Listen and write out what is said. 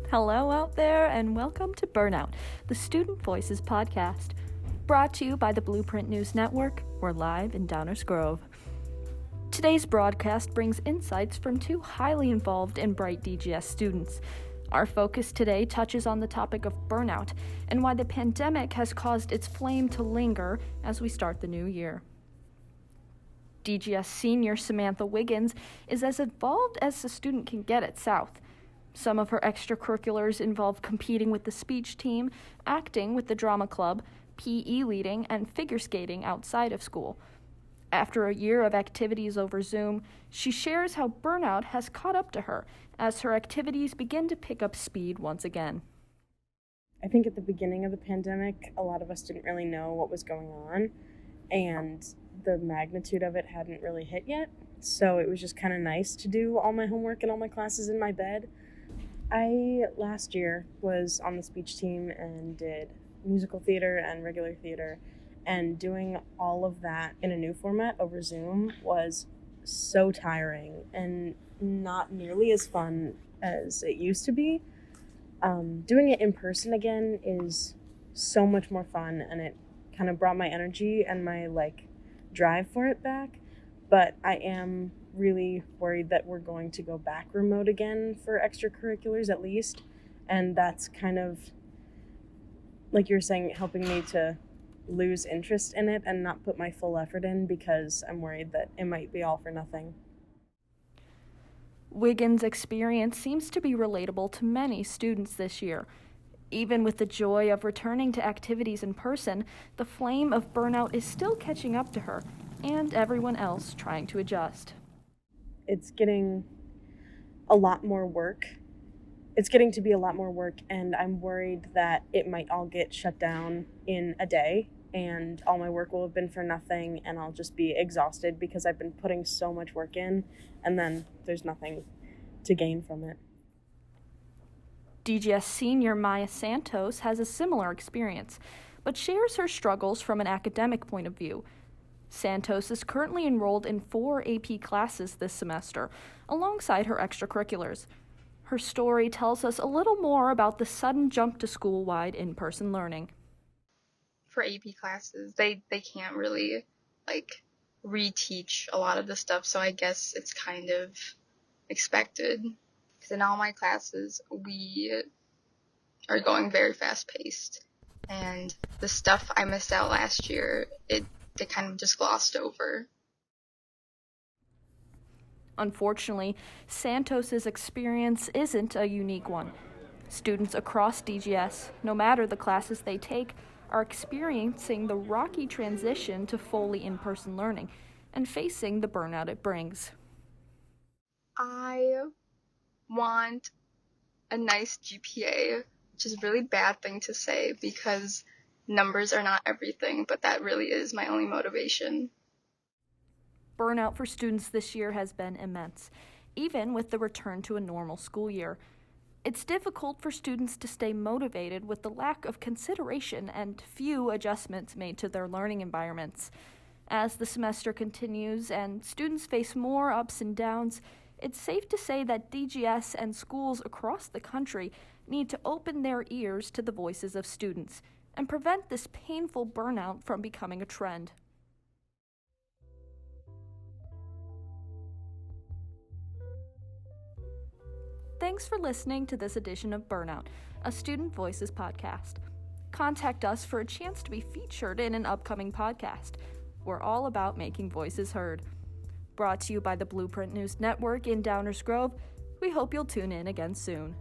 Hello out there, and welcome to Burnout, the Student Voices podcast. Brought to you by the Blueprint News Network. We're live in Downers Grove. Today's broadcast brings insights from two highly involved and bright DGS students. Our focus today touches on the topic of burnout and why the pandemic has caused its flame to linger as we start the new year. DGS senior Samantha Wiggins is as involved as a student can get at South. Some of her extracurriculars involve competing with the speech team, acting with the drama club, PE leading, and figure skating outside of school. After a year of activities over Zoom, she shares how burnout has caught up to her as her activities begin to pick up speed once again. I think at the beginning of the pandemic, a lot of us didn't really know what was going on, and the magnitude of it hadn't really hit yet. So it was just kind of nice to do all my homework and all my classes in my bed. I, last year, was on the speech team and did musical theater and regular theater, and doing all of that in a new format over Zoom was so tiring and not nearly as fun as it used to be. Doing it in person again is so much more fun, and it kind of brought my energy and my drive for it back. But I am really worried that we're going to go back remote again for extracurriculars at least, and that's kind of, like you were saying, helping me to lose interest in it and not put my full effort in because I'm worried that it might be all for nothing. Wiggins' experience seems to be relatable to many students this year. Even with the joy of returning to activities in person, the flame of burnout is still catching up to her and everyone else trying to adjust. It's getting a lot more work. It's getting to be a lot more work, and I'm worried that it might all get shut down in a day and all my work will have been for nothing and I'll just be exhausted because I've been putting so much work in and then there's nothing to gain from it. DGS senior Maya Santos has a similar experience, but shares her struggles from an academic point of view. Santos is currently enrolled in 4 AP classes this semester, alongside her extracurriculars. Her story tells us a little more about the sudden jump to school-wide in-person learning. For AP classes, they can't really, reteach a lot of the stuff, so I guess it's kind of expected. Because in all my classes, we are going very fast-paced, and the stuff I missed out last year, they kind of just glossed over. Unfortunately, Santos's experience isn't a unique one. Students across DGS, no matter the classes they take, are experiencing the rocky transition to fully in-person learning and facing the burnout it brings. I want a nice GPA, which is a really bad thing to say because numbers are not everything, but that really is my only motivation. Burnout for students this year has been immense, even with the return to a normal school year. It's difficult for students to stay motivated with the lack of consideration and few adjustments made to their learning environments. As the semester continues and students face more ups and downs, it's safe to say that DGS and schools across the country need to open their ears to the voices of students and prevent this painful burnout from becoming a trend. Thanks for listening to this edition of Burnout, a Student Voices podcast. Contact us for a chance to be featured in an upcoming podcast. We're all about making voices heard. Brought to you by the Blueprint News Network in Downers Grove, we hope you'll tune in again soon.